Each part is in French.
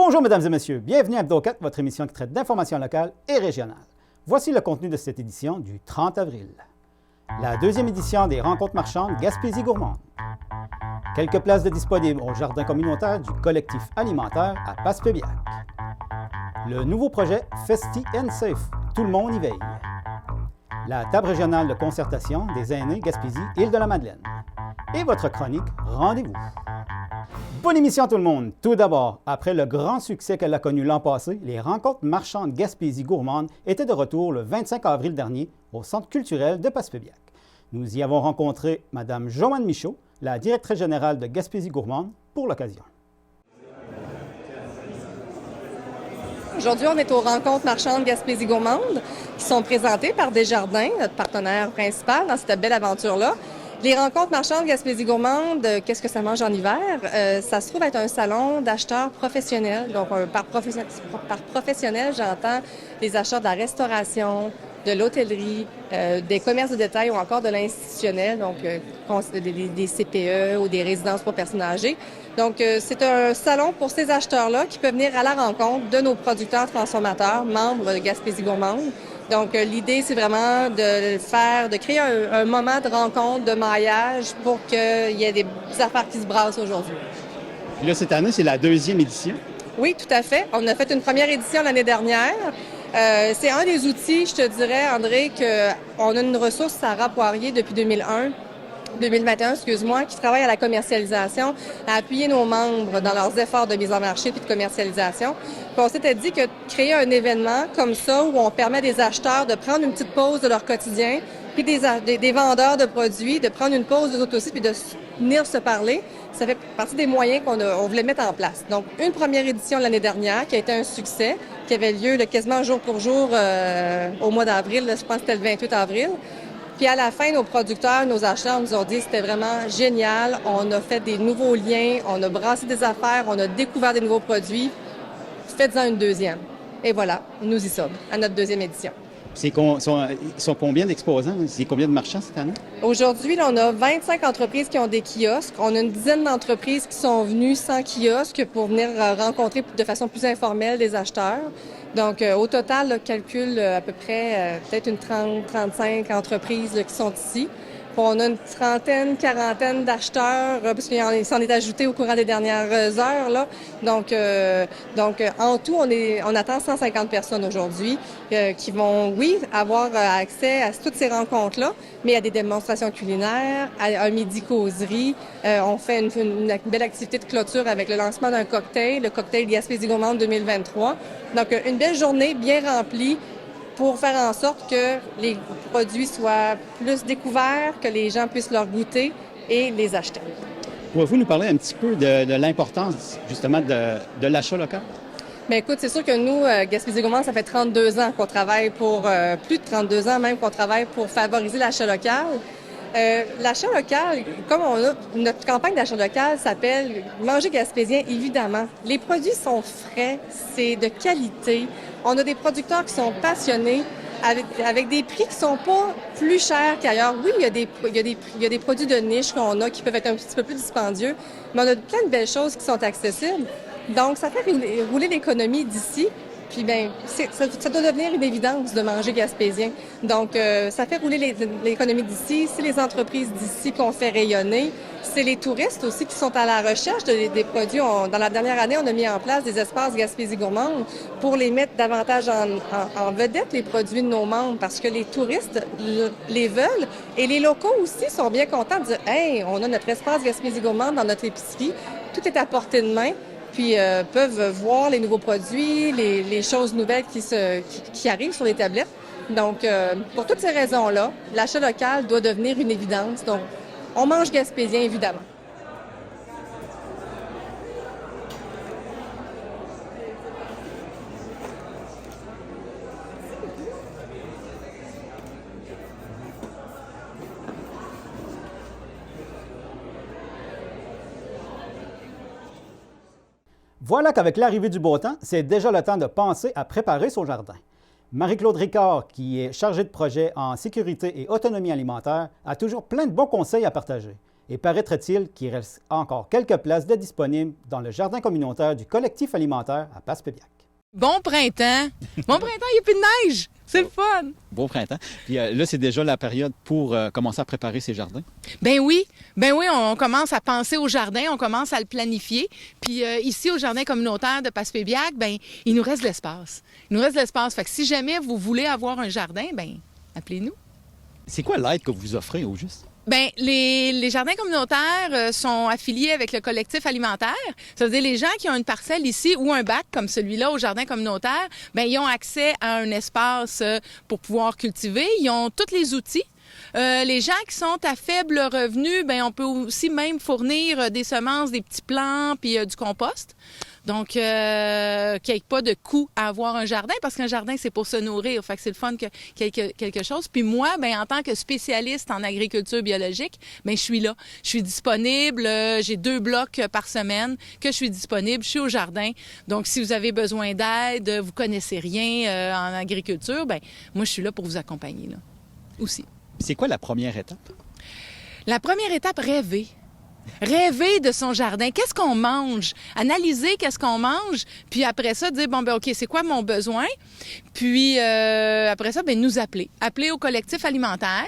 Bonjour mesdames et messieurs, bienvenue à Hebdo 4, votre émission qui traite d'informations locales et régionales. Voici le contenu de cette édition du 30 avril. La deuxième édition des rencontres marchandes Gaspésie gourmande. Quelques places de disponibles au jardin communautaire du collectif alimentaire à Passepébiac. Le nouveau projet Festi and Safe, tout le monde y veille. La table régionale de concertation des aînés Gaspésie-Île-de-la-Madeleine. Et votre chronique Rendez-vous. Bonne émission tout le monde! Tout d'abord, après le grand succès qu'elle a connu l'an passé, les rencontres marchandes Gaspésie gourmande étaient de retour le 25 avril dernier au Centre culturel de Passepébiac. Nous y avons rencontré Mme Joanne Michaud, la directrice générale de Gaspésie gourmande, pour l'occasion. Aujourd'hui, on est aux rencontres marchandes Gaspésie gourmande qui sont présentées par Desjardins, notre partenaire principal dans cette belle aventure-là. Les rencontres marchandes Gaspésie gourmande, qu'est-ce que ça mange en hiver? Ça se trouve être un salon d'acheteurs professionnels. Donc, par professionnels, j'entends les acheteurs de la restauration, de l'hôtellerie, des commerces de détail ou encore de l'institutionnel, donc des CPE ou des résidences pour personnes âgées. Donc, c'est un salon pour ces acheteurs-là qui peuvent venir à la rencontre de nos producteurs transformateurs, membres de Gaspésie gourmande. Donc, l'idée, c'est vraiment de créer un moment de rencontre, de maillage pour qu'il y ait des affaires qui se brassent aujourd'hui. Puis là, cette année, c'est la deuxième édition. Oui, tout à fait. On a fait une première édition l'année dernière. C'est un des outils, je te dirais, André, qu'on a une ressource, Sarah Poirier, depuis 2021, qui travaille à la commercialisation, à appuyer nos membres dans leurs efforts de mise en marché puis de commercialisation. Puis on s'était dit que créer un événement comme ça où on permet des acheteurs de prendre une petite pause de leur quotidien, puis des vendeurs de produits, de prendre une pause d'eux autres aussi, puis de venir se parler, ça fait partie des moyens qu'on voulait mettre en place. Donc, une première édition l'année dernière qui a été un succès, qui avait lieu quasiment jour pour jour au mois d'avril, je pense que c'était le 28 avril. Puis à la fin, nos producteurs, nos acheteurs nous ont dit que c'était vraiment génial. On a fait des nouveaux liens, on a brassé des affaires, on a découvert des nouveaux produits. Faites-en une deuxième. Et voilà, nous y sommes, à notre deuxième édition. Ils sont combien d'exposants? C'est combien de marchands cette année? Aujourd'hui, on a 25 entreprises qui ont des kiosques. On a une dizaine d'entreprises qui sont venues sans kiosque pour venir rencontrer de façon plus informelle des acheteurs. Donc, au total, calcule à peu près peut-être une 30-35 entreprises qui sont ici. On a une trentaine, quarantaine d'acheteurs, parce qu'il s'en est ajouté au courant des dernières heures, là. Donc, en tout, on attend 150 personnes aujourd'hui qui vont, oui, avoir accès à toutes ces rencontres-là, mais à des démonstrations culinaires, à un midi causerie. On fait une belle activité de clôture avec le lancement d'un cocktail, le cocktail Gaspésie gourmande 2023. Donc, une belle journée bien remplie pour faire en sorte que les produits soient plus découverts, que les gens puissent leur goûter et les acheter. Pouvez-vous nous parler un petit peu de l'importance, justement, de l'achat local? Bien, écoute, c'est sûr que nous, Gaspésie gourmande, ça fait 32 ans qu'on travaille plus de 32 ans même qu'on travaille pour favoriser l'achat local. L'achat local, comme notre campagne d'achat local s'appelle « Manger gaspésien », évidemment. Les produits sont frais, c'est de qualité. On a des producteurs qui sont passionnés avec des prix qui sont pas plus chers qu'ailleurs. Oui, il y a des produits de niche qu'on a qui peuvent être un petit peu plus dispendieux, mais on a plein de belles choses qui sont accessibles. Donc, ça fait rouler l'économie d'ici. Puis bien, ça doit devenir une évidence de manger gaspésien. Donc, ça fait rouler l'économie d'ici, c'est les entreprises d'ici qu'on fait rayonner, c'est les touristes aussi qui sont à la recherche des produits. Dans la dernière année, on a mis en place des espaces Gaspésie gourmande pour les mettre davantage en vedette, les produits de nos membres, parce que les touristes les veulent et les locaux aussi sont bien contents de dire « Hey, on a notre espace Gaspésie gourmande dans notre épicerie, tout est à portée de main ». Puis peuvent voir les nouveaux produits, les choses nouvelles qui arrivent sur les tablettes. Donc, pour toutes ces raisons-là, l'achat local doit devenir une évidence. Donc, on mange gaspésien, évidemment. Voilà qu'avec l'arrivée du beau temps, c'est déjà le temps de penser à préparer son jardin. Marie-Claude Ricard, qui est chargée de projet en sécurité et autonomie alimentaire, a toujours plein de bons conseils à partager. Et paraîtrait-il qu'il reste encore quelques places de disponibles dans le jardin communautaire du collectif alimentaire à Passepébiac. Bon printemps! Bon printemps, il n'y a plus de neige! C'est le fun! Bon printemps. Puis là, c'est déjà la période pour commencer à préparer ces jardins. Ben oui, on commence à penser au jardin, on commence à le planifier. Puis ici, au jardin communautaire de Passepébiac, ben il nous reste de l'espace. Il nous reste de l'espace. Fait que si jamais vous voulez avoir un jardin, ben appelez-nous. C'est quoi l'aide que vous offrez au juste? Bien, les jardins communautaires sont affiliés avec le collectif alimentaire. Ça veut dire les gens qui ont une parcelle ici ou un bac comme celui-là au jardin communautaire, bien, ils ont accès à un espace pour pouvoir cultiver. Ils ont tous les outils. Les gens qui sont à faible revenu, bien, on peut aussi même fournir des semences, des petits plants puis du compost. Donc, qu'il n'y ait pas de coût à avoir un jardin, parce qu'un jardin, c'est pour se nourrir. Fait que c'est le fun qu'il y ait quelque chose. Puis moi, bien, en tant que spécialiste en agriculture biologique, bien, je suis là. Je suis disponible. J'ai 2 blocs par semaine que je suis disponible. Je suis au jardin. Donc, si vous avez besoin d'aide, vous connaissez rien en agriculture, bien, moi, je suis là pour vous accompagner, là, aussi. C'est quoi la première étape? La première étape, rêver. Rêver de son jardin. Qu'est-ce qu'on mange? Analyser qu'est-ce qu'on mange. Puis après ça, dire, bon, ben OK, c'est quoi mon besoin? Puis après ça, ben nous appeler. Appeler au collectif alimentaire.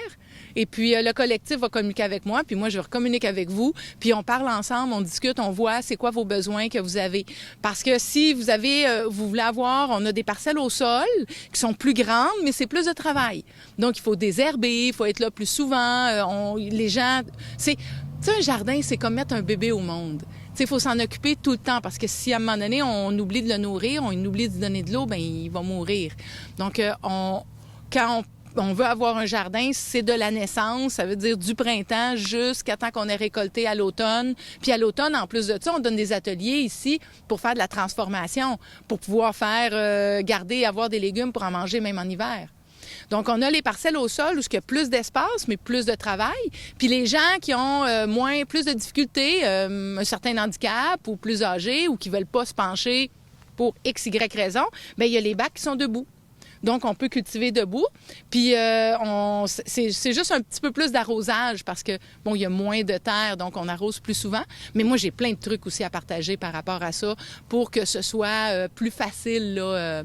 Et puis, le collectif va communiquer avec moi, puis moi, je vais communiquer avec vous. Puis, on parle ensemble, on discute, on voit c'est quoi vos besoins que vous avez. Parce que si vous voulez avoir, on a des parcelles au sol qui sont plus grandes, mais c'est plus de travail. Donc, il faut désherber, il faut être là plus souvent. Les gens... Tu sais, un jardin, c'est comme mettre un bébé au monde. Tu sais, il faut s'en occuper tout le temps parce que si à un moment donné, on oublie de le nourrir, on oublie de lui donner de l'eau, bien, il va mourir. Donc, quand on veut avoir un jardin, c'est de la naissance, ça veut dire du printemps jusqu'à temps qu'on ait récolté à l'automne. Puis à l'automne, en plus de ça, on donne des ateliers ici pour faire de la transformation, pour pouvoir faire garder, avoir des légumes pour en manger même en hiver. Donc, on a les parcelles au sol où il y a plus d'espace, mais plus de travail. Puis les gens qui ont plus de difficultés, un certain handicap ou plus âgés ou qui ne veulent pas se pencher pour X, Y raison, bien, il y a les bacs qui sont debout. Donc, on peut cultiver debout. Puis, c'est juste un petit peu plus d'arrosage parce que, bon, il y a moins de terre, donc on arrose plus souvent. Mais moi, j'ai plein de trucs aussi à partager par rapport à ça pour que ce soit plus facile, là,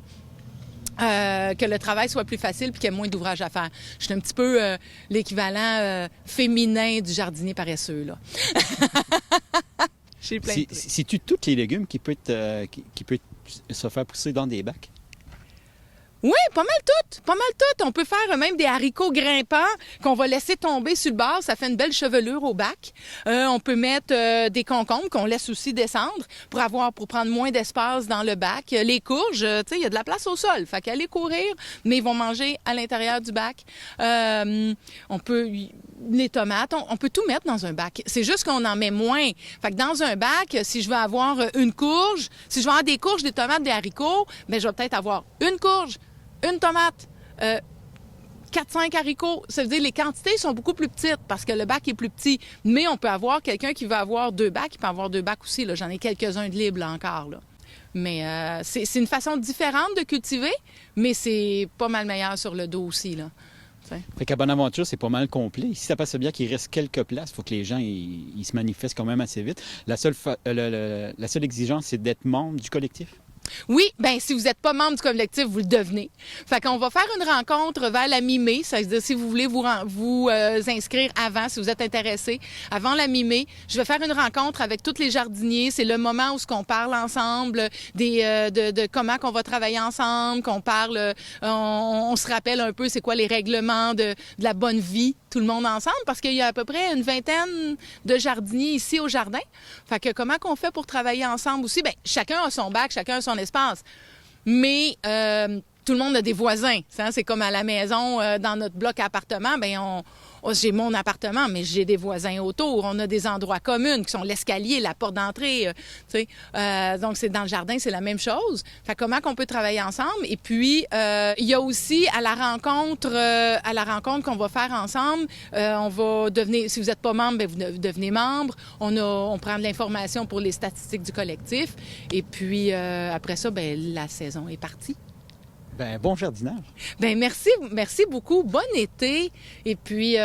que le travail soit plus facile puis qu'il y ait moins d'ouvrage à faire. Je suis un petit peu l'équivalent féminin du jardinier paresseux, là. J'ai plein de trucs. C'est-tu tous les légumes qui peuvent se faire pousser dans des bacs? Oui, pas mal toutes. Pas mal toutes. On peut faire même des haricots grimpants qu'on va laisser tomber sur le bord. Ça fait une belle chevelure au bac. On peut mettre des concombres qu'on laisse aussi descendre pour prendre moins d'espace dans le bac. Les courges, tu sais, il y a de la place au sol. Fait qu'aller courir, mais ils vont manger à l'intérieur du bac. Les tomates, on peut tout mettre dans un bac. C'est juste qu'on en met moins. Fait que dans un bac, si je veux avoir une courge, si je veux avoir des courges, des tomates, des haricots, bien, je vais peut-être avoir une courge, une tomate, 4-5 haricots. Ça veut dire que les quantités sont beaucoup plus petites parce que le bac est plus petit. Mais on peut avoir quelqu'un qui veut avoir 2 bacs, il peut avoir 2 bacs aussi. Là. J'en ai quelques-uns de libres là, encore. Là. Mais c'est une façon différente de cultiver, mais c'est pas mal meilleur sur le dos aussi. Là. Fait qu'à Bonaventure, c'est pas mal complet. Si ça passe bien qu'il reste quelques places, il faut que les gens ils se manifestent quand même assez vite. La seule exigence, c'est d'être membre du collectif? Oui, bien, si vous n'êtes pas membre du collectif, vous le devenez. Fait qu'on va faire une rencontre vers la mi-mai. Ça veut dire, si vous voulez vous inscrire avant, si vous êtes intéressé, avant la mi-mai, je vais faire une rencontre avec tous les jardiniers. C'est le moment où on parle ensemble de comment qu'on va travailler ensemble, qu'on parle, on se rappelle un peu c'est quoi les règlements de la bonne vie, tout le monde ensemble, parce qu'il y a à peu près une vingtaine de jardiniers ici au jardin. Fait que comment qu'on fait pour travailler ensemble aussi? Bien, chacun a son bac, chacun a son espace. Mais tout le monde a des voisins. Hein? C'est comme à la maison, dans notre bloc à appartement, bien, j'ai mon appartement, mais j'ai des voisins autour. On a des endroits communs qui sont l'escalier, la porte d'entrée. Donc, c'est dans le jardin, c'est la même chose. Fait comment qu'on peut travailler ensemble? Et puis, il y a aussi à la rencontre qu'on va faire ensemble, on va devenir, si vous n'êtes pas membre, bien, vous devenez membre. On prend de l'information pour les statistiques du collectif. Et puis, après ça, bien, la saison est partie. Ben, bon jardinage. Ben merci beaucoup. Bon été. Et puis,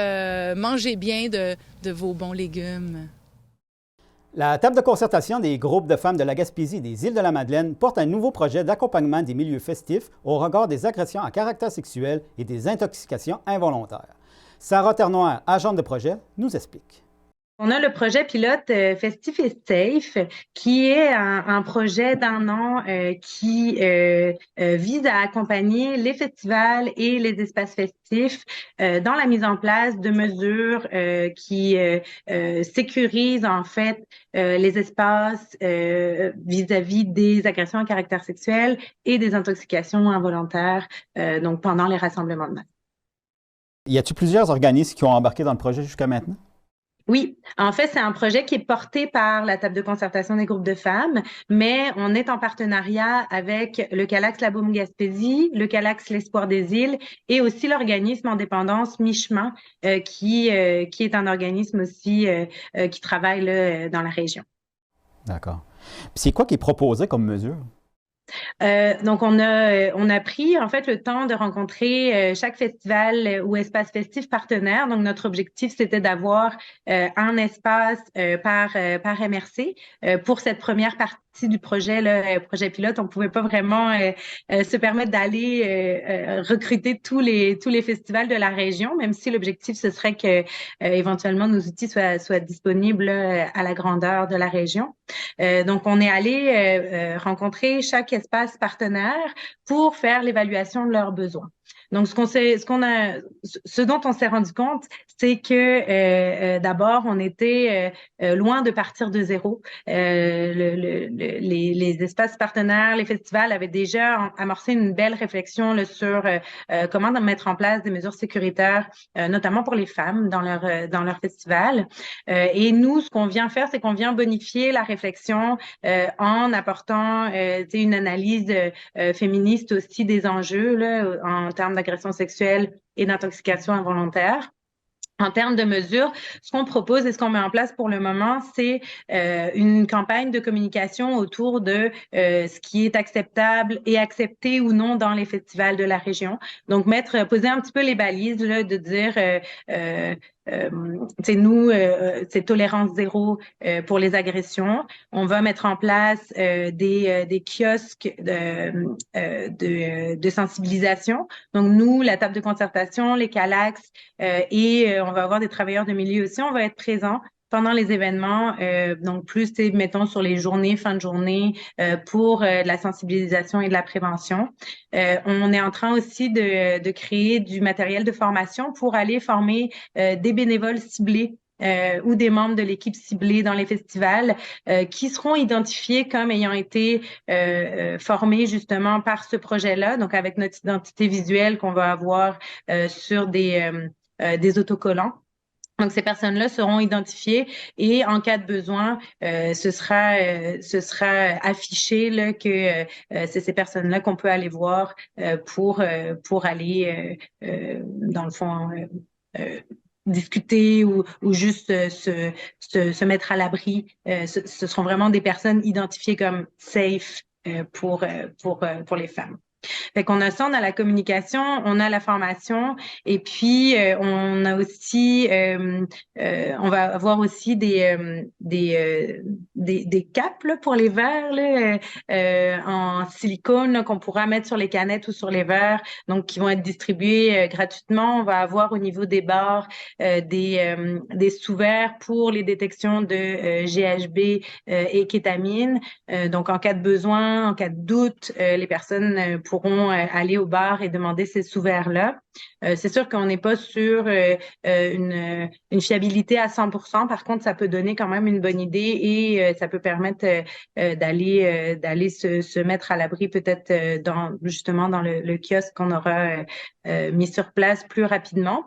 mangez bien de vos bons légumes. La table de concertation des groupes de femmes de la Gaspésie et des Îles-de-la-Madeleine porte un nouveau projet d'accompagnement des milieux festifs au regard des agressions à caractère sexuel et des intoxications involontaires. Sarah Ternoir, agente de projet, nous explique. On a le projet pilote Festif et Safe, qui est un projet d'1 an qui vise à accompagner les festivals et les espaces festifs dans la mise en place de mesures qui sécurisent en fait les espaces vis-à-vis des agressions à caractère sexuel et des intoxications involontaires donc pendant les rassemblements de masse. Y a-t-il plusieurs organismes qui ont embarqué dans le projet jusqu'à maintenant? Oui, en fait, c'est un projet qui est porté par la table de concertation des groupes de femmes, mais on est en partenariat avec le Calax La Baume Gaspésie, le Calax L'Espoir des Îles et aussi l'organisme en dépendance Mi-Chemin, qui est un organisme aussi qui travaille là, dans la région. D'accord. Puis c'est quoi qui est proposé comme mesure? Donc, on a pris en fait le temps de rencontrer chaque festival ou espace festif partenaire. Donc, notre objectif, c'était d'avoir un espace par MRC pour cette première partie du projet, le projet pilote. On pouvait pas vraiment se permettre d'aller recruter tous les festivals de la région, même si l'objectif, ce serait que éventuellement nos outils soient disponibles à la grandeur de la région. Donc, on est allé rencontrer chaque espace partenaire pour faire l'évaluation de leurs besoins. Donc, ce dont on s'est rendu compte, c'est que d'abord, on était loin de partir de zéro. Les espaces partenaires, les festivals avaient déjà amorcé une belle réflexion là, sur comment mettre en place des mesures sécuritaires, notamment pour les femmes dans leur festival. Et nous, ce qu'on vient faire, c'est qu'on vient bonifier la réflexion en apportant une analyse féministe aussi des enjeux là, en termes d'agression sexuelle et d'intoxication involontaire. En termes de mesures, ce qu'on propose et ce qu'on met en place pour le moment, c'est une campagne de communication autour de ce qui est acceptable et accepté ou non dans les festivals de la région. Donc, poser un petit peu les balises là, de dire c'est tolérance zéro pour les agressions. On va mettre en place des kiosques de sensibilisation. Donc, nous, la table de concertation, les Calax et on va avoir des travailleurs de milieu aussi. On va être présents pendant les événements, donc plus, mettons, sur les journées, fin de journée, pour de la sensibilisation et de la prévention. On est en train aussi de créer du matériel de formation pour aller former des bénévoles ciblés ou des membres de l'équipe ciblée dans les festivals qui seront identifiés comme ayant été formés justement par ce projet-là, donc avec notre identité visuelle qu'on va avoir sur des autocollants. Donc, ces personnes-là seront identifiées et en cas de besoin, ce sera affiché là, que c'est ces personnes-là qu'on peut aller voir pour aller, dans le fond, discuter ou juste se mettre à l'abri. Ce seront vraiment des personnes identifiées comme safe pour les femmes. Fait qu'on a ça, on a la communication, on a la formation et puis on a aussi, on va avoir aussi des capes là, pour les verres là, en silicone là, qu'on pourra mettre sur les canettes ou sur les verres, donc qui vont être distribués gratuitement. On va avoir au niveau des bars des sous-verres pour les détections de GHB et kétamine. Donc en cas de besoin, en cas de doute, les personnes pourront aller au bar et demander ces sous-verres-là. C'est sûr qu'on n'est pas sur une fiabilité à 100%. Par contre, ça peut donner quand même une bonne idée et ça peut permettre d'aller se mettre à l'abri peut-être justement dans le kiosque qu'on aura mis sur place plus rapidement.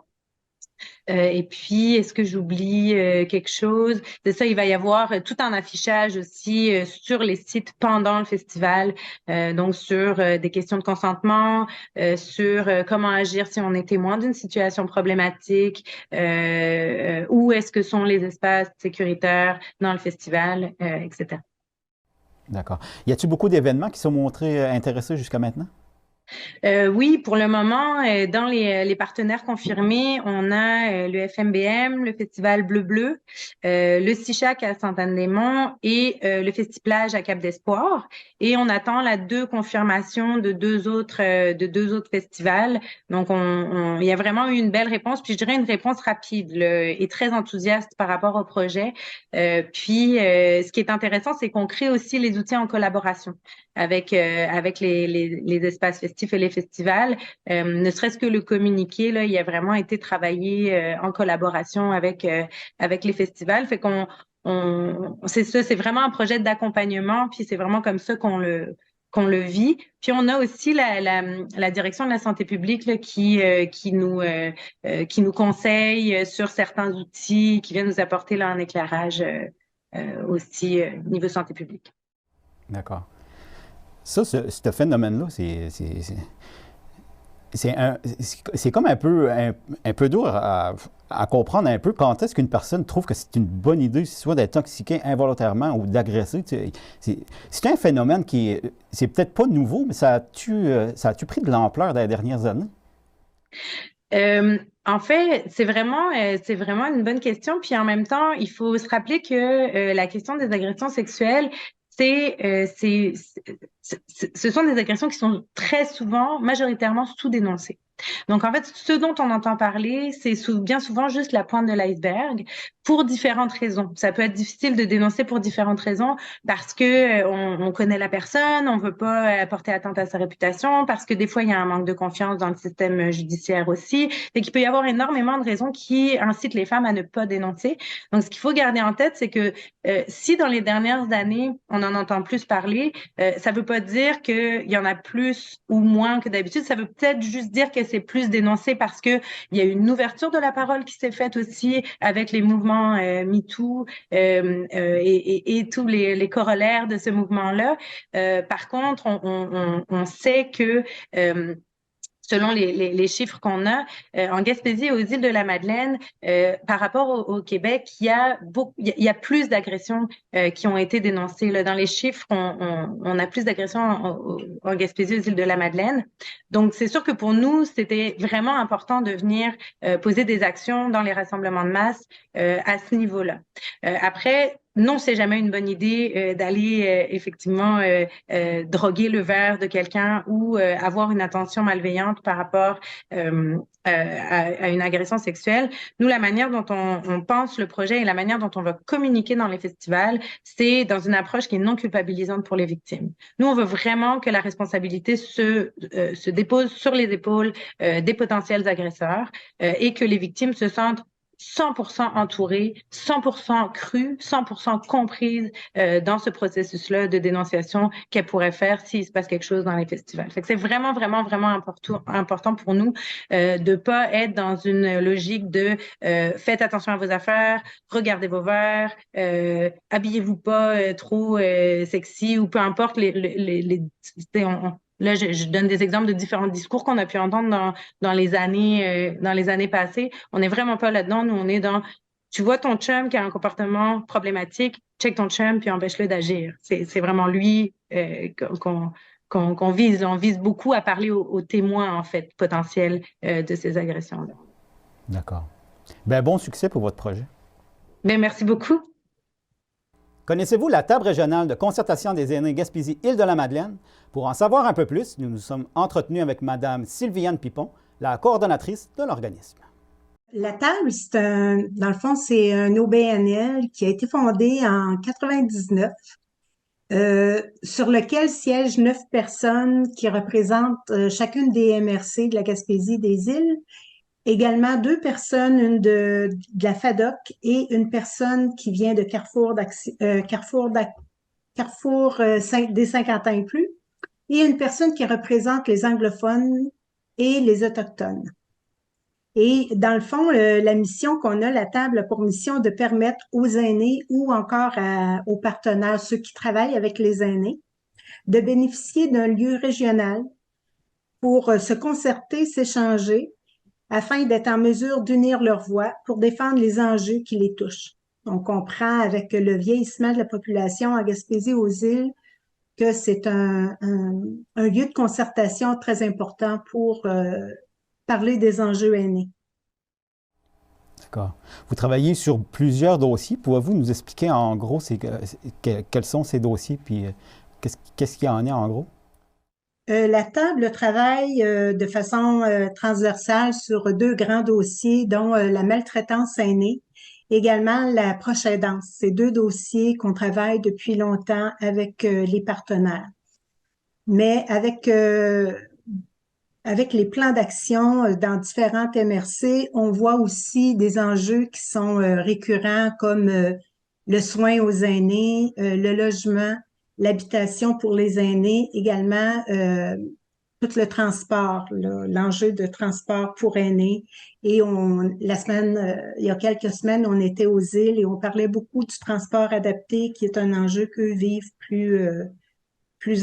Et puis, est-ce que j'oublie quelque chose? C'est ça, il va y avoir tout un affichage aussi sur les sites pendant le festival, donc sur des questions de consentement, sur comment agir si on est témoin d'une situation problématique, où est-ce que sont les espaces sécuritaires dans le festival, etc. D'accord. Y a-t-il beaucoup d'événements qui sont montrés intéressés jusqu'à maintenant? Oui, pour le moment, dans les partenaires confirmés, on a le FMBM, le Festival Bleu Bleu, le CICHAC à Sainte-Anne-des-Monts et le Festiplage à Cap d'Espoir. Et on attend la deux confirmations de deux autres festivals. Donc, il y a vraiment eu une belle réponse, puis je dirais une réponse rapide et très enthousiaste par rapport au projet. Ce qui est intéressant, c'est qu'on crée aussi les outils en collaboration avec les espaces festifs et les festivals. Ne serait-ce que le communiqué, là, il a vraiment été travaillé en collaboration avec les festivals. Fait c'est ça, c'est vraiment un projet d'accompagnement, puis c'est vraiment comme ça qu'on le vit. Puis on a aussi la direction de la santé publique là, qui nous conseille sur certains outils, qui vient nous apporter là un éclairage aussi niveau santé publique. D'accord. Ça, ce phénomène-là, c'est comme un peu dur à comprendre un peu quand est-ce qu'une personne trouve que c'est une bonne idée, soit d'être intoxiqué involontairement ou d'agresser. C'est un phénomène c'est peut-être pas nouveau, mais ça a-tu pris de l'ampleur dans les dernières années? En fait, c'est vraiment une bonne question. Puis en même temps, il faut se rappeler que la question des agressions sexuelles, ce sont des agressions qui sont très souvent, majoritairement sous-dénoncées. Donc, en fait, ce dont on entend parler, c'est bien souvent juste la pointe de l'iceberg pour différentes raisons. Ça peut être difficile de dénoncer pour différentes raisons parce que on connaît la personne, on veut pas porter atteinte à sa réputation, parce que des fois, il y a un manque de confiance dans le système judiciaire aussi. Et qu'il peut y avoir énormément de raisons qui incitent les femmes à ne pas dénoncer. Donc, ce qu'il faut garder en tête, c'est que si dans les dernières années, on en entend plus parler, ça veut pas dire qu'il y en a plus ou moins que d'habitude. Ça veut peut-être juste dire que c'est plus dénoncé parce que il y a une ouverture de la parole qui s'est faite aussi avec les mouvements MeToo et tous les corollaires de ce mouvement-là. Par contre, on sait que selon les chiffres qu'on a, en Gaspésie et aux îles de la Madeleine, par rapport au Québec, il y a plus d'agressions qui ont été dénoncées. Là. Dans les chiffres, on a plus d'agressions en Gaspésie et aux îles de la Madeleine. Donc, c'est sûr que pour nous, c'était vraiment important de venir poser des actions dans les rassemblements de masse à ce niveau-là. Après, non, c'est jamais une bonne idée d'aller effectivement droguer le verre de quelqu'un ou avoir une attention malveillante par rapport à une agression sexuelle. Nous, la manière dont on pense le projet et la manière dont on va communiquer dans les festivals, c'est dans une approche qui est non culpabilisante pour les victimes. Nous, on veut vraiment que la responsabilité se dépose sur les épaules des potentiels agresseurs et que les victimes se sentent 100% entourées, 100% crues, 100% comprises dans ce processus-là de dénonciation qu'elles pourraient faire s'il se passe quelque chose dans les festivals. Fait que c'est vraiment, vraiment, vraiment important pour nous de pas être dans une logique de faites attention à vos affaires, regardez vos verres, habillez-vous pas trop sexy ou peu importe Là, je donne des exemples de différents discours qu'on a pu entendre dans les années passées. On n'est vraiment pas là-dedans. Nous, on est dans, tu vois ton chum qui a un comportement problématique, check ton chum puis empêche-le d'agir. C'est vraiment lui qu'on vise. On vise beaucoup à parler aux témoins, en fait, potentiels de ces agressions-là. D'accord. Bien, bon succès pour votre projet. Bien, merci beaucoup. Connaissez-vous la table régionale de concertation des aînés Gaspésie-Île-de-la-Madeleine? Pour en savoir un peu plus, nous nous sommes entretenus avec Mme Sylviane Pipon, la coordonnatrice de l'organisme. La table, dans le fond, c'est un OBNL qui a été fondé en 99, sur lequel siègent 9 personnes qui représentent chacune des MRC de la Gaspésie des îles. Également 2 personnes, une de la FADOC et une personne qui vient de Carrefour des 50 ans et plus, et une personne qui représente les anglophones et les autochtones. Et dans le fond, la mission qu'on a, la table a pour mission de permettre aux aînés ou encore aux partenaires, ceux qui travaillent avec les aînés, de bénéficier d'un lieu régional pour se concerter, s'échanger, afin d'être en mesure d'unir leurs voix pour défendre les enjeux qui les touchent. On comprend avec le vieillissement de la population en Gaspésie aux îles que c'est un lieu de concertation très important pour parler des enjeux aînés. D'accord. Vous travaillez sur plusieurs dossiers. Pouvez-vous nous expliquer en gros quels sont ces dossiers, puis qu'est-ce qu'il y en a en gros? La table travaille de façon transversale sur deux grands dossiers, dont la maltraitance aînée, également la proche aidance. C'est deux dossiers qu'on travaille depuis longtemps avec les partenaires. Mais avec les plans d'action dans différentes MRC, on voit aussi des enjeux qui sont récurrents comme le soin aux aînés, le logement, l'habitation pour les aînés, également tout le transport, l'enjeu de transport pour aînés. Et il y a quelques semaines, on était aux îles et on parlait beaucoup du transport adapté, qui est un enjeu qu'eux vivent plus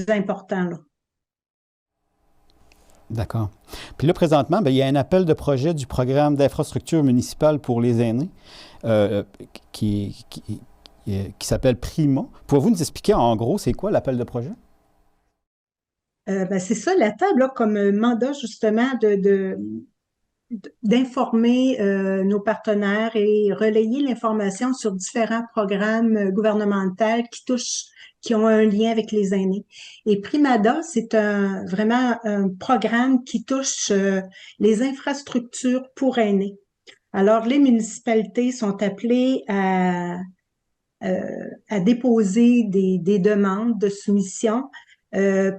important, là. D'accord. Puis là, présentement, il y a un appel de projet du programme d'infrastructure municipale pour les aînés qui s'appelle PRIMA. Pouvez-vous nous expliquer en gros c'est quoi l'appel de projet? C'est ça, la table a comme mandat justement d'informer nos partenaires et relayer l'information sur différents programmes gouvernementaux qui ont un lien avec les aînés. Et Primada, c'est vraiment un programme qui touche les infrastructures pour aînés. Alors, les municipalités sont appelées à déposer des demandes de soumission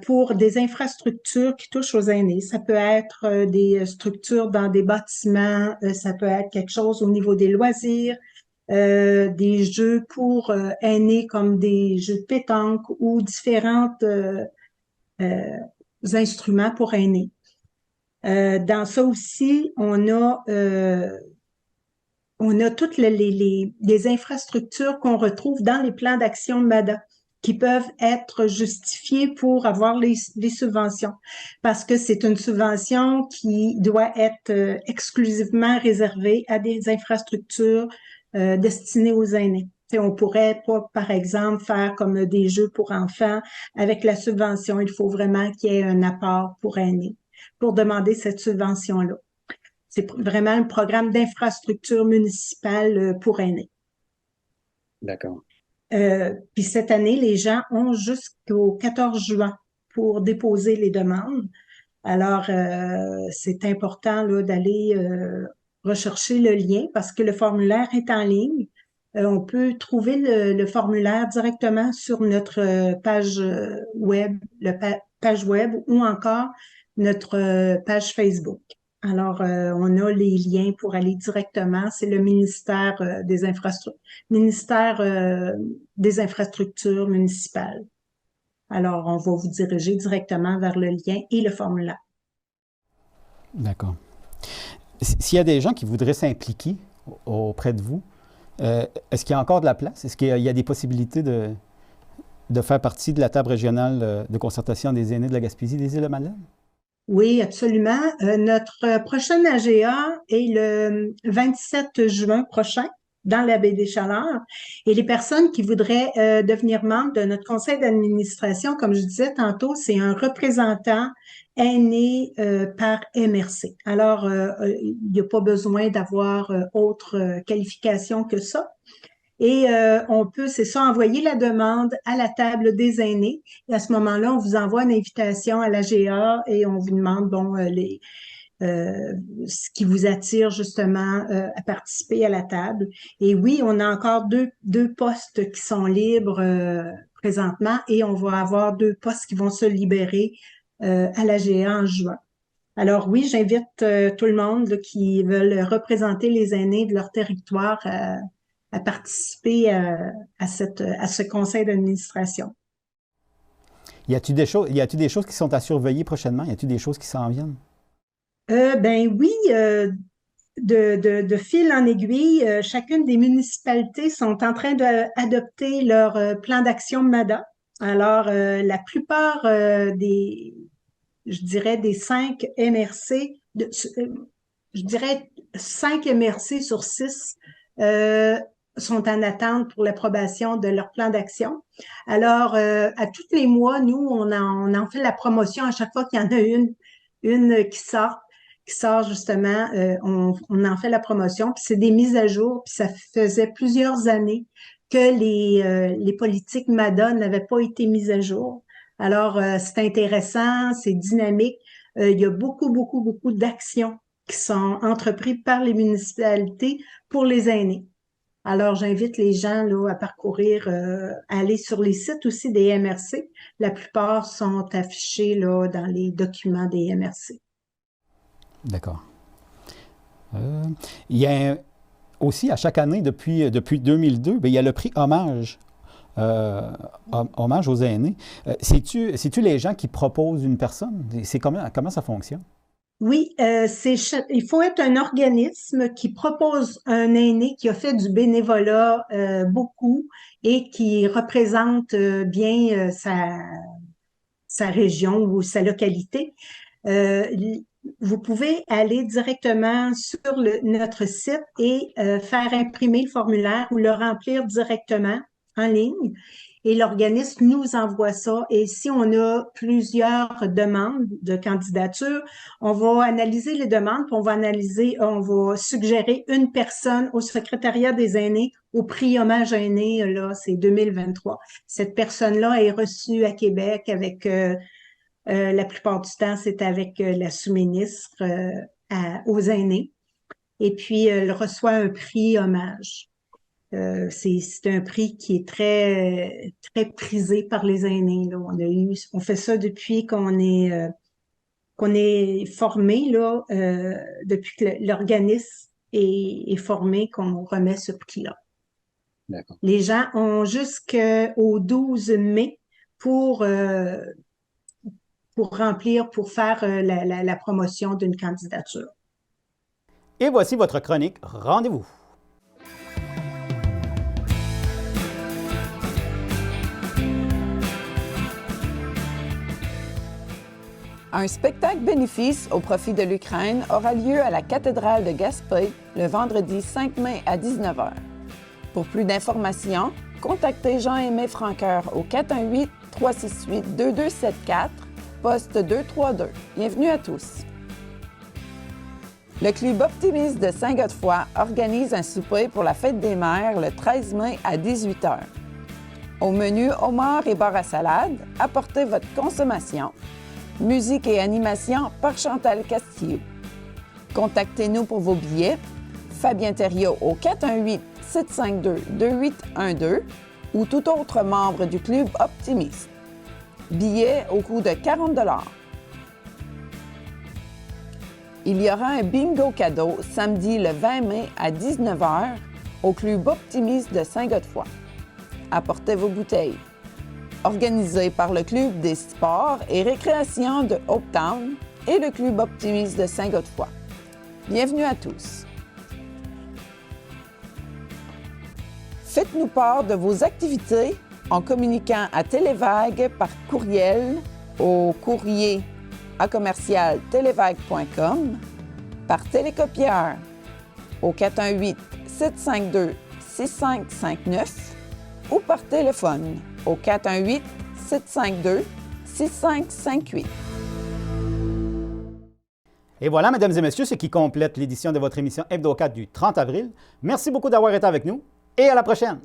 pour des infrastructures qui touchent aux aînés. Ça peut être des structures dans des bâtiments, ça peut être quelque chose au niveau des loisirs, des jeux pour aînés comme des jeux de pétanque ou différents instruments pour aînés. Dans ça aussi, on a toutes les infrastructures qu'on retrouve dans les plans d'action de MADA qui peuvent être justifiées pour avoir les subventions. Parce que c'est une subvention qui doit être exclusivement réservée à des infrastructures destinées aux aînés. T'sais, on pourrait pas, par exemple, faire comme des jeux pour enfants. Avec la subvention, il faut vraiment qu'il y ait un apport pour aînés pour demander cette subvention-là. C'est vraiment un programme d'infrastructure municipale pour aînés. D'accord. Puis cette année, les gens ont jusqu'au 14 juin pour déposer les demandes. Alors, c'est important là, d'aller rechercher le lien parce que le formulaire est en ligne. On peut trouver le formulaire directement sur notre page web, page web ou encore notre page Facebook. Alors, on a les liens pour aller directement. C'est le ministère des infrastructures municipales. Alors, on va vous diriger directement vers le lien et le formulaire. D'accord. S'il y a des gens qui voudraient s'impliquer auprès de vous, est-ce qu'il y a encore de la place? Est-ce qu'il y a des possibilités de faire partie de la table régionale de concertation des aînés de la Gaspésie des Îles-de-Madeleine? Oui, absolument. Notre prochaine AGA est le 27 juin prochain dans la baie des Chaleurs. Et les personnes qui voudraient devenir membres de notre conseil d'administration, comme je disais tantôt, c'est un représentant aîné par MRC. Alors, il n'y a pas besoin d'avoir autre qualification que ça. Et on peut, c'est ça, envoyer la demande à la table des aînés. Et à ce moment-là, on vous envoie une invitation à l'AGA et on vous demande, ce qui vous attire justement à participer à la table. Et oui, on a encore deux postes qui sont libres présentement et on va avoir 2 postes qui vont se libérer à l'AGA en juin. Alors oui, j'invite tout le monde là, qui veulent représenter les aînés de leur territoire à participer à ce conseil d'administration. Y a-t-il des choses qui sont à surveiller prochainement? Y a-t-il des choses qui s'en viennent? Oui, de fil en aiguille, chacune des municipalités sont en train d'adopter leur plan d'action MADA. Alors, la plupart je dirais des 5 MRC, je dirais 5 MRC sur 6 sont en attente pour l'approbation de leur plan d'action. Alors, à tous les mois, nous, on en fait la promotion à chaque fois qu'il y en a une qui sort justement, on en fait la promotion, puis c'est des mises à jour, puis ça faisait plusieurs années que les politiques MADA n'avaient pas été mises à jour. Alors, c'est intéressant, c'est dynamique. Il y a beaucoup d'actions qui sont entreprises par les municipalités pour les aînés. Alors, j'invite les gens là, à parcourir, à aller sur les sites aussi des MRC. La plupart sont affichés là, dans les documents des MRC. D'accord. Il y a aussi, à chaque année, depuis 2002, bien, il y a le prix Hommage. Hommage aux aînés. C'est-tu les gens qui proposent une personne? C'est comment ça fonctionne? Oui, il faut être un organisme qui propose un aîné qui a fait du bénévolat beaucoup et qui représente bien sa région ou sa localité. Vous pouvez aller directement sur notre site et faire imprimer le formulaire ou le remplir directement en ligne. Et l'organisme nous envoie ça. Et si on a plusieurs demandes de candidature, on va analyser les demandes, puis on va suggérer une personne au secrétariat des aînés au prix Hommage aîné, là, c'est 2023. Cette personne-là est reçue à Québec avec, la plupart du temps, c'est avec la sous-ministre aux aînés. Et puis, elle reçoit un prix Hommage. C'est un prix qui est très prisé par les aînés, là. On fait ça depuis qu'on est formé, là, depuis que l'organisme est formé, qu'on remet ce prix-là. D'accord. Les gens ont jusqu'au 12 mai pour remplir, pour faire la promotion d'une candidature. Et voici votre chronique Rendez-vous. Un spectacle bénéfice au profit de l'Ukraine aura lieu à la cathédrale de Gaspé le vendredi 5 mai à 19h. Pour plus d'informations, contactez Jean-Aimé Franqueur au 418-368-2274, poste 232. Bienvenue à tous. Le Club Optimiste de Saint-Godefroy organise un souper pour la Fête des Mères le 13 mai à 18h. Au menu homard et bar à salade, apportez votre consommation. Musique et animation par Chantal Castillo. Contactez-nous pour vos billets. Fabien Thériault au 418-752-2812 ou tout autre membre du Club Optimiste. Billets au coût de 40 $. Il y aura un bingo cadeau samedi le 20 mai à 19h au Club Optimiste de Saint-Godefroy. Apportez vos bouteilles. Organisé par le Club des sports et récréation de Hopetown et le Club Optimiste de Saint-Godefroy. Bienvenue à tous. Faites-nous part de vos activités en communiquant à Télévague par courriel au courrier @télévague.com, par télécopieur au 418-752-6559 ou par téléphone au 418-752-6558. Et voilà, mesdames et messieurs, ce qui complète l'édition de votre émission Hebdo 4 du 30 avril. Merci beaucoup d'avoir été avec nous et à la prochaine!